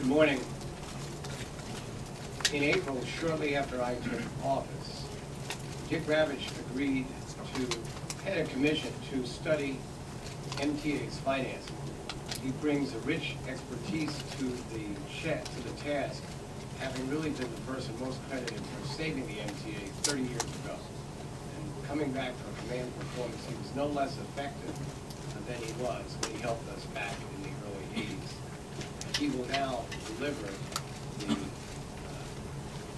Good morning. In April, shortly after I took office, Dick Ravitch agreed to head a commission to study MTA's financing. He brings a rich expertise to the task, having really been the person most credited for saving the MTA 30 years ago. And coming back from command performance, he was no less effective than he was when he helped us back in the early 80s. He will now deliver the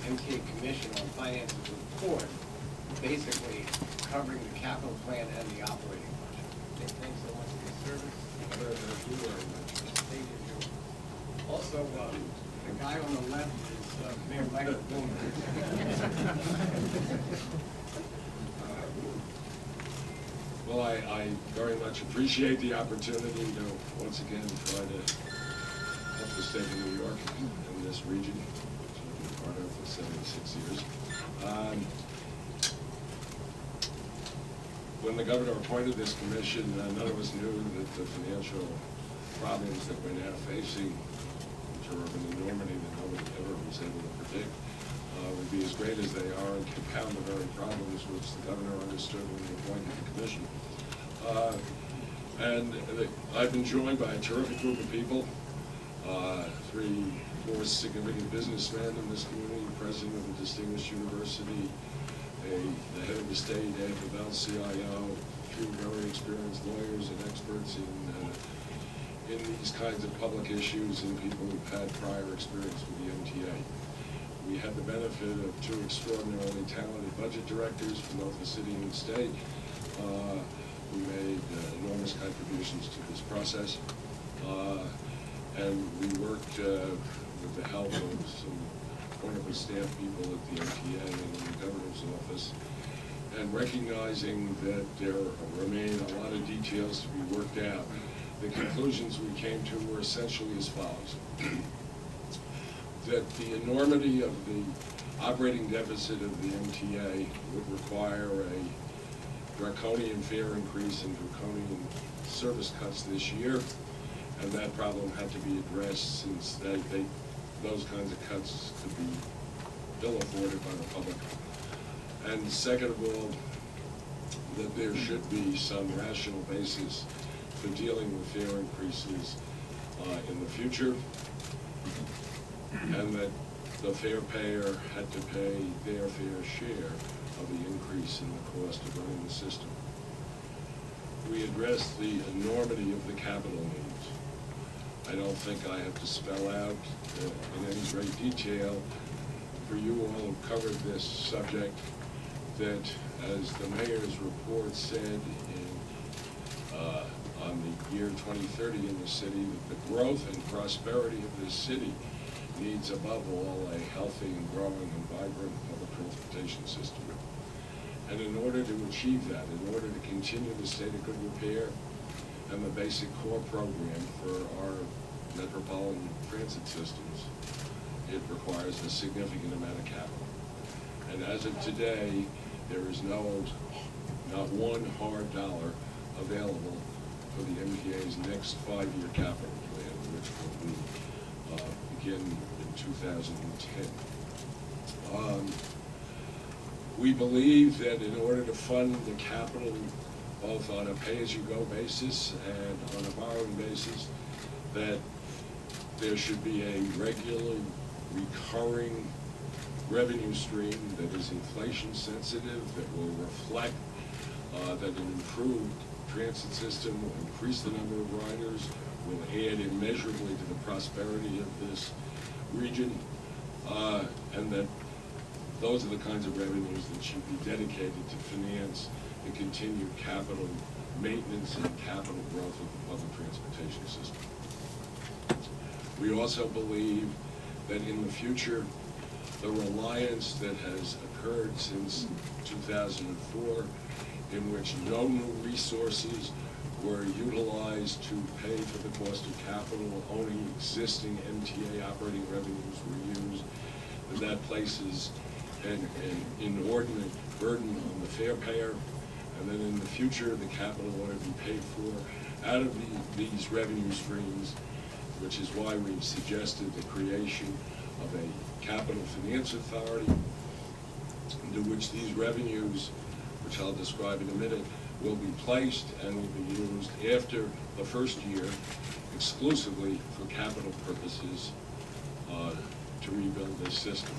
MTA Commission on Finance's report, basically covering the capital plan and the operating budget. Dick, thanks so much for your service. You very much. Thank you. Also, the guy on the left is Mayor Michael Boomer. Well, I very much appreciate the opportunity to once again try to help the state of New York in this region, which I've been part of for 76 years. When the governor appointed this commission, none of us knew that the financial problems that we're now facing, which are of an enormity that nobody ever was able to predict, would be as great as they are and compound the very problems which the governor understood when he appointed the commission. I've been joined by a terrific group of people, 4 significant businessmen in this community, president of a distinguished university, the head of the state, AFL CIO, 2 very experienced lawyers and experts in these kinds of public issues, and people who've had prior experience with the MTA. We had the benefit of 2 extraordinarily talented budget directors from both the city and the state who made enormous contributions to this process. And we worked with the help of some wonderful staff people at the MTA and in the governor's office, and recognizing that there remain a lot of details to be worked out. The conclusions we came to were essentially as follows. That the enormity of the operating deficit of the MTA would require a draconian fare increase and draconian service cuts this year, and that problem had to be addressed since those kinds of cuts could be ill afforded by the public. And second of all, that there should be some rational basis for dealing with fare increases in the future, and that the fare payer had to pay their fair share of the increase in the cost of running the system. We addressed the enormity of the capital needs. I don't think I have to spell out in any great detail for you all who've covered this subject that, as the mayor's report said on the year 2030 in the city, that the growth and prosperity of this city needs above all a healthy and growing and vibrant public transportation system. And in order to achieve that, in order to continue the state of good repair and the basic core program for our metropolitan transit systems, it requires a significant amount of capital. And as of today, there is not one hard dollar available for the MTA's next 5-year capital plan, which will begin in 2010. We believe that in order to fund the capital, both on a pay-as-you-go basis and on a borrowing basis, that there should be a regularly recurring revenue stream that is inflation sensitive, that will reflect that an improved transit system will increase the number of riders, will add immeasurably to the prosperity of this region, and that those are the kinds of revenues that should be dedicated to finance the continued capital maintenance and capital growth of the public transportation system. We also believe that in the future, the reliance that has occurred since 2004, in which no new resources were utilized to pay for the cost of capital, only existing MTA operating revenues were used, that places an inordinate burden on the fare payer, and then in the future the capital ought to be paid for out of these revenue streams which is why we've suggested the creation of a capital finance authority, into which these revenues, which I'll describe in a minute, will be placed and will be used after the first year exclusively for capital purposes to rebuild this system.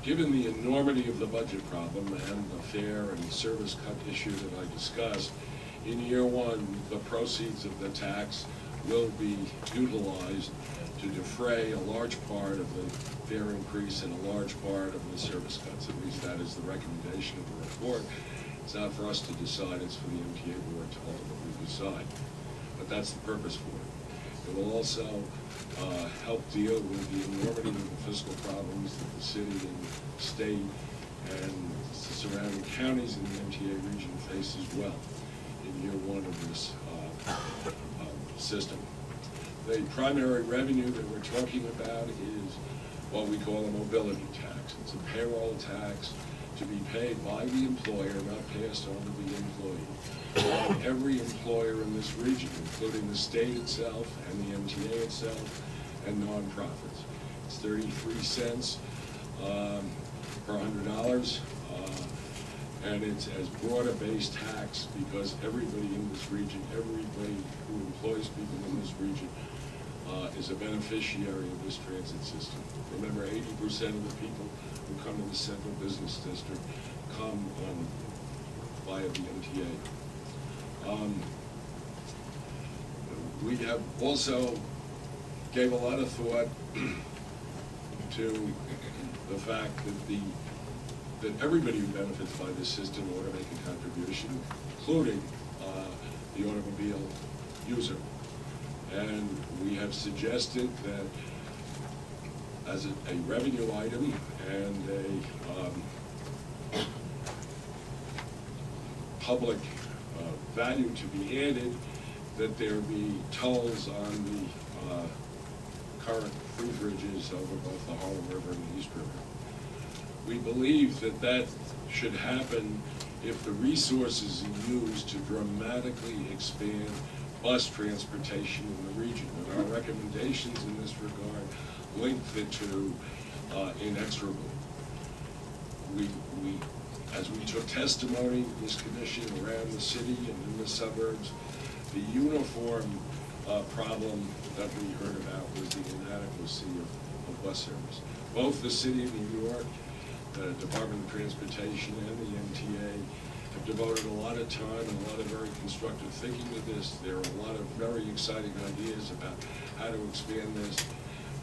Given the enormity of the budget problem and the fare and service cut issue that I discussed, in year one, the proceeds of the tax will be utilized to defray a large part of the fare increase and a large part of the service cuts. At least that is the recommendation of the report. It's not for us to decide, it's for the MTA board to ultimately decide. But that's the purpose for it. It will also help deal with the enormity of the fiscal problems that the city and state and the surrounding counties in the MTA region face as well in year one of this system. The primary revenue that we're talking about is what we call a mobility tax. It's a payroll tax to be paid by the employer, not passed on to the employee. Every employer in this region, including the state itself and the MTA itself and nonprofits. It's 33 cents per $100, and it's as broad a base tax because everybody in this region, everybody who employs people in this region is a beneficiary of this transit system. Remember, 80% of the people who come to the central business district come via the MTA. We have also gave a lot of thought to the fact that everybody who benefits by this system ought to make a contribution, including the automobile user. And we have suggested that as a revenue item and a public value to be added, that there be tolls on the current free bridges over both the Harlem River and the East River. We believe that that should happen if the resources are used to dramatically expand bus transportation in the region. And our recommendations in this regard link the two inexorably. As we took testimony in this commission around the city and in the suburbs, the uniform problem that we heard about was the inadequacy of bus service. Both the city of New York, the Department of Transportation, and the MTA have devoted a lot of time and a lot of very constructive thinking to this. There are a lot of very exciting ideas about how to expand this,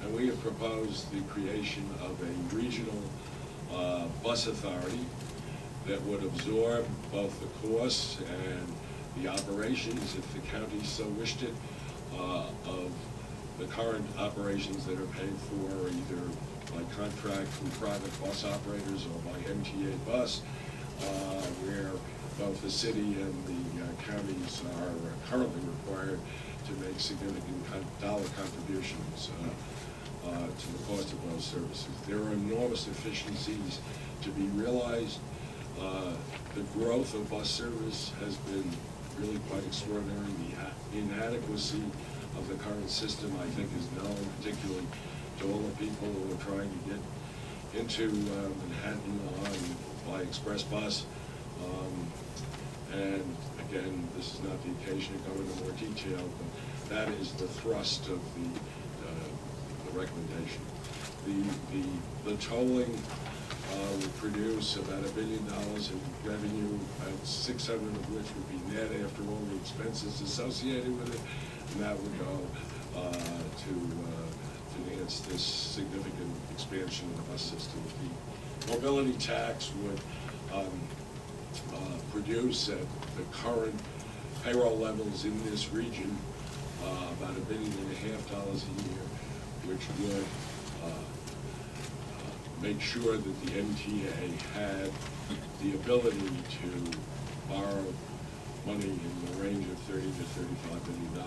and we have proposed the creation of a regional bus authority that would absorb both the costs and the operations, if the county so wished it, of the current operations that are paid for either by contract from private bus operators or by MTA bus, where both the city and the counties are currently required to make significant dollar contributions to the cost of those services. There are enormous efficiencies to be realized. The growth of bus service has been really quite extraordinary. The inadequacy of the current system, I think, is known, particularly to all the people who are trying to get into Manhattan by express bus. And again, this is not the occasion to go into more detail, but that is the thrust of the recommendation. The tolling would produce about $1 billion in revenue, about 600 of which would be net after all the expenses associated with it, and that would go to finance this significant expansion of the bus system. The mobility tax would produce at the current payroll levels in this region about $1.5 billion a year, which would make sure that the MTA had the ability to borrow money in the range of $30 to $35 billion